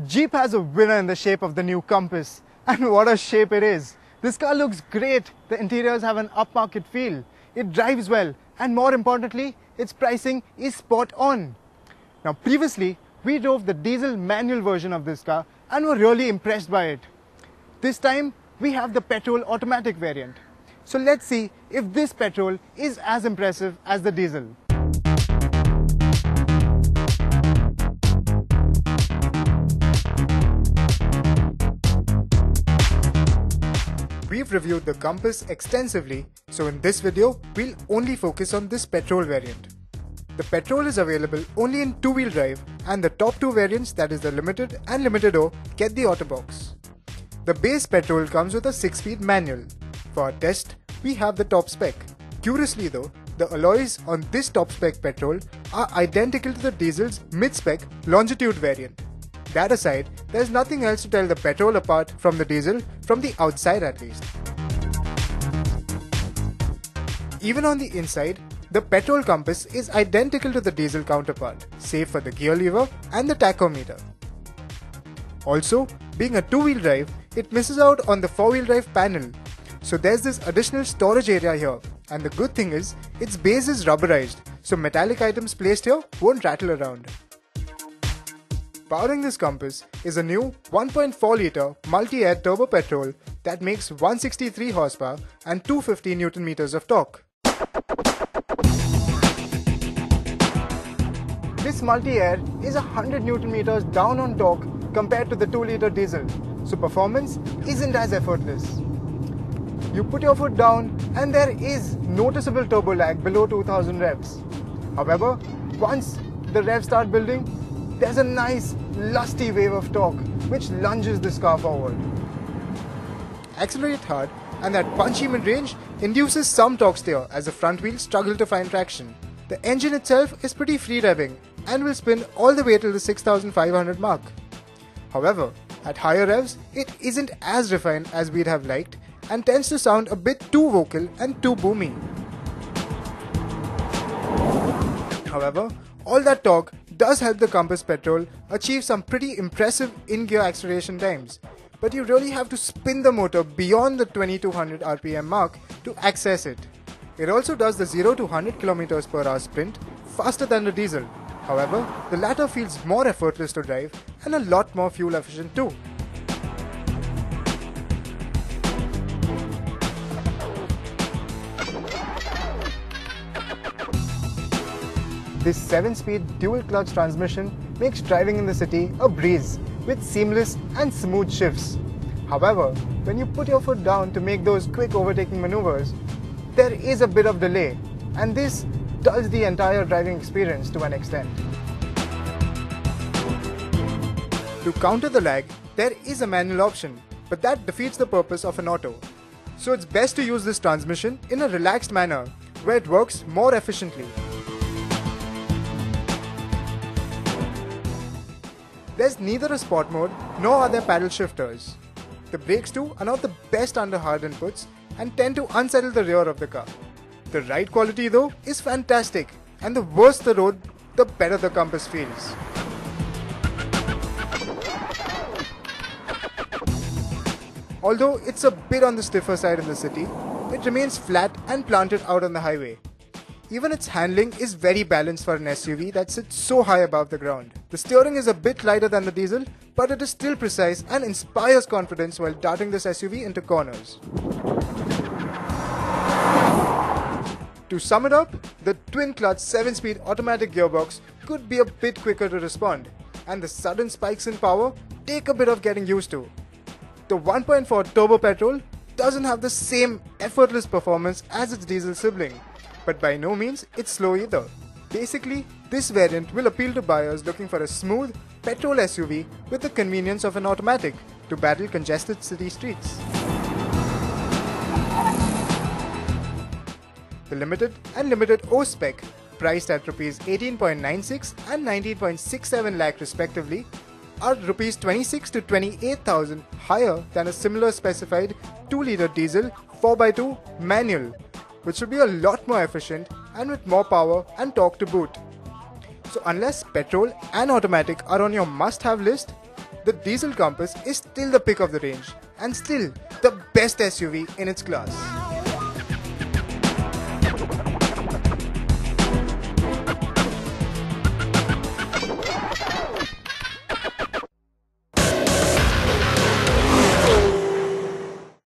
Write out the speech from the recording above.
Jeep has a winner in the shape of the new Compass, and what a shape it is. This car looks great, the interiors have an upmarket feel, it drives well, and more importantly, its pricing is spot on. Now previously, we drove the diesel manual version of this car and were really impressed by it. This time, we have the petrol automatic variant. So let's see if this petrol is as impressive as the diesel. We've reviewed the Compass extensively, so in this video, we'll only focus on this petrol variant. The petrol is available only in two-wheel drive, and the top two variants, that is the Limited and Limited O, get the Autobox. The base petrol comes with a 6-speed manual. For our test, we have the top spec. Curiously though, the alloys on this top spec petrol are identical to the diesel's mid-spec longitude variant. That aside, there's nothing else to tell the petrol apart from the diesel, from the outside at least. Even on the inside, the petrol Compass is identical to the diesel counterpart, save for the gear lever and the tachometer. Also, being a two-wheel drive, it misses out on the four-wheel drive panel. So there's this additional storage area here, and the good thing is, its base is rubberized, so metallic items placed here won't rattle around. Powering this Compass is a new 1.4-litre multi-air turbo petrol that makes 163 horsepower and 250 Nm of torque. This multi-air is 100 Nm down on torque compared to the 2-litre diesel, so performance isn't as effortless. You put your foot down and there is noticeable turbo lag below 2000 revs. However, once the revs start building, there's a nice lusty wave of torque which lunges this car forward. Accelerate hard and that punchy mid-range induces some torque steer as the front wheels struggle to find traction. The engine itself is pretty free revving and will spin all the way till the 6500 mark. However, at higher revs, it isn't as refined as we'd have liked and tends to sound a bit too vocal and too boomy. However, all that torque does help the Compass petrol achieve some pretty impressive in-gear acceleration times, but you really have to spin the motor beyond the 2200 RPM mark to access it. It also does the 0 to 100 km per hour sprint faster than the diesel. However, the latter feels more effortless to drive and a lot more fuel efficient too. This 7-speed dual-clutch transmission makes driving in the city a breeze with seamless and smooth shifts. However, when you put your foot down to make those quick overtaking maneuvers, there is a bit of delay, and this dulls the entire driving experience to an extent. To counter the lag, there is a manual option, but that defeats the purpose of an auto. So it's best to use this transmission in a relaxed manner, where it works more efficiently. There's neither a sport mode nor are there paddle shifters. The brakes too are not the best under hard inputs and tend to unsettle the rear of the car. The ride quality though is fantastic, and the worse the road, the better the Compass feels. Although it's a bit on the stiffer side in the city, it remains flat and planted out on the highway. Even its handling is very balanced for an SUV that sits so high above the ground. The steering is a bit lighter than the diesel, but it is still precise and inspires confidence while darting this SUV into corners. To sum it up, the twin-clutch 7-speed automatic gearbox could be a bit quicker to respond, and the sudden spikes in power take a bit of getting used to. The 1.4 turbo petrol doesn't have the same effortless performance as its diesel sibling, but by no means it's slow either. Basically, this variant will appeal to buyers looking for a smooth petrol SUV with the convenience of an automatic to battle congested city streets. The Limited and Limited O spec, priced at Rs 18.96 and 19.67 lakh respectively, are Rs 26 to 28,000 higher than a similar specified 2-litre diesel 4x2 manual, which should be a lot more efficient and with more power and torque to boot. So unless petrol and automatic are on your must-have list, the diesel Compass is still the pick of the range and still the best SUV in its class.